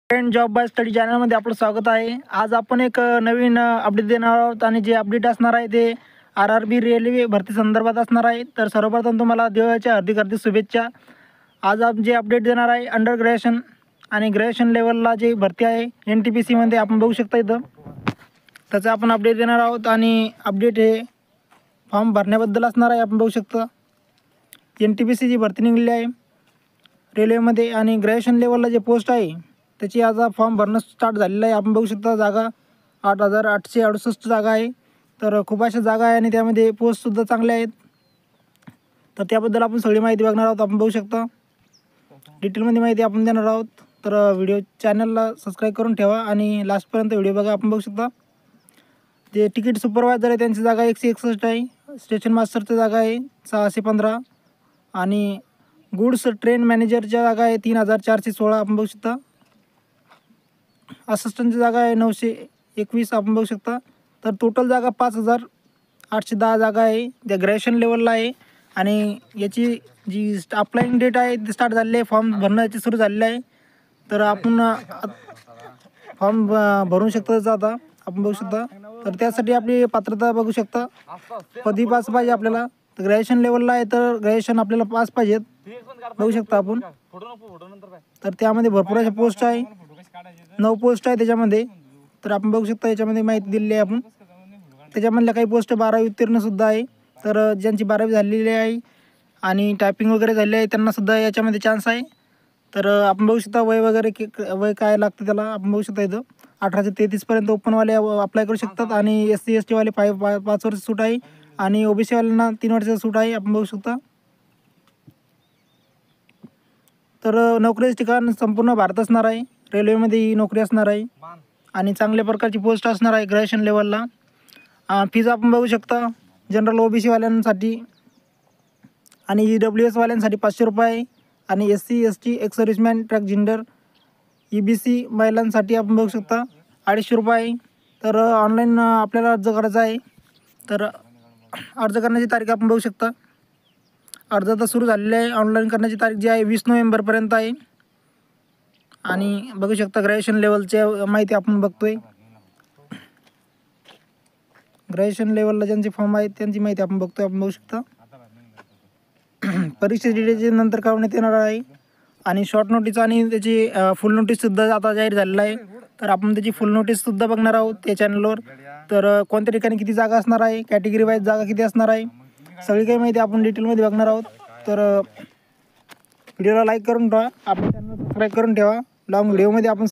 Friend job by study चॅनलमध्ये आपलं स्वागत आहे। आज आपण एक नवीन अपडेट देणार आहोत आणि जे अपडेट असणार आहे ते RRB रेल्वे भरती संदर्भात असणार आहे। तर सर्वप्रथम तुम्हाला दिवाळीच्या हार्दिक शुभेच्छा। आज आपण जे अपडेट देणार आहे अंडर ग्रॅज्युएशन आणि ग्रॅज्युएशन लेवलला जे भरती आहे NTPC मध्ये आपण बघू शकता इथं त्याचा आपण अपडेट देणार आहोत। आणि अपडेट हे फॉर्म भरण्याबद्दल असणार आहे। आपण बघू शकता NTPC जी भरती निघाली आहे रेल्वेमध्ये आणि ग्रॅज्युएशन लेवलला जे पोस्ट आहे त्याची आज फॉर्म भरणं स्टार्ट झालेलं आहे। आपण बघू शकता जागा 8,868 जागा आहे। तर खूप अशा जागा आहे आणि त्यामध्ये पोस्टसुद्धा चांगले आहेत। तर त्याबद्दल आपण सगळी माहिती बघणार आहोत। आपण बघू शकता डिटेलमध्ये माहिती आपण देणार आहोत। तर व्हिडिओ चॅनलला सबस्क्राईब करून ठेवा आणि लास्टपर्यंत व्हिडिओ बघा। आपण बघू शकता जे तिकीट सुपरवायझर आहे त्यांची जागा 161 आहे। स्टेशन मास्टरची जागा आहे 615 आणि गुड्स ट्रेन मॅनेजरच्या जागा आहे 3,416। आपण बघू शकता असिस्टंटची जागा आहे 921। आपण बघू शकता तर टोटल जागा 5,810 जागा आहे त्या ग्रॅज्युएशन लेवलला आहे। आणि याची जी अप्लाइंग डेट आहे ती स्टार्ट झालेली आहे। फॉर्म भरण्याची सुरू झालेलं आहे। तर आपण फॉर्म भरू शकता त्याचा आता आपण बघू शकता। तर त्यासाठी आपली पात्रता बघू शकता पदवी पास पाहिजे आपल्याला। तर ग्रॅज्युएशन लेवलला आहे तर ग्रॅज्युएशन आपल्याला पास पाहिजेत बघू शकता आपण। तर त्यामध्ये भरपूर अशा पोस्ट आहे 9 पोस्ट आहे त्याच्यामध्ये। तर आपण बघू शकता याच्यामध्ये माहिती दिलेली आहे आपण। त्याच्यामधल्या काही पोस्ट 12वी उत्तीर्णसुद्धा आहे। तर ज्यांची 12वी झालेली आहे आणि टायपिंग वगैरे झालेली आहे त्यांनासुद्धा याच्यामध्ये चान्स आहे। तर आपण बघू शकता वय वगैरे वय काय लागतं त्याला आपण बघू शकता इथं 18 ते 33पर्यंत ओपनवाले अप्लाय करू शकतात आणि SC ST वाले 5 वर्ष सूट आहे आणि OBC वाल्यांना 3 वर्षाचं सूट आहे आपण बघू शकता। तर नोकरीचं ठिकाण संपूर्ण भारत असणार आहे। रेल्वेमध्ये ही नोकरी असणार आहे आणि चांगल्या प्रकारची पोस्ट असणार आहे ग्रॅज्युएशन लेवलला। फीज आपण बघू शकता जनरल OBC वाल्यांसाठी आणि EWS वाल्यांसाठी 500 रुपये आहे आणि SC ST ex serviceman transgender EBC महिलांसाठी आपण बघू शकता 250 रुपये आहे। तर ऑनलाईन आपल्याला अर्ज करायचा आहे। तर अर्ज करण्याची तारीख आपण बघू शकता अर्ज तर सुरू झालेला आहे। ऑनलाईन करण्याची तारीख जी आहे 20 नोव्हेंबरपर्यंत आहे। आणि बघू शकता ग्रॅज्युएशन लेवलच्या माहिती आपण बघतोय ग्रॅज्युएशन लेवलला ज्यांचे फॉर्म आहेत त्यांची माहिती आपण बघतोय आपण बघू शकता। परीक्षेची डेट नंतर कळवण्यात येणार आहे आणि शॉर्ट नोटीस आणि त्याची फुल नोटीससुद्धा आता जाहीर झालेला आहे। तर आपण त्याची फुल नोटीससुद्धा बघणार आहोत त्या चॅनलवर। तर कोणत्या ठिकाणी किती जागा असणार आहे कॅटेगरी वाईज जागा किती असणार आहे सगळी काही माहिती आपण डिटेलमध्ये बघणार आहोत। तर व्हिडिओला लाईक करून ठेवा आपल्या चॅनलला सबस्क्राईब करून ठेवा। लॉंग व्हिडिओमध्ये आपण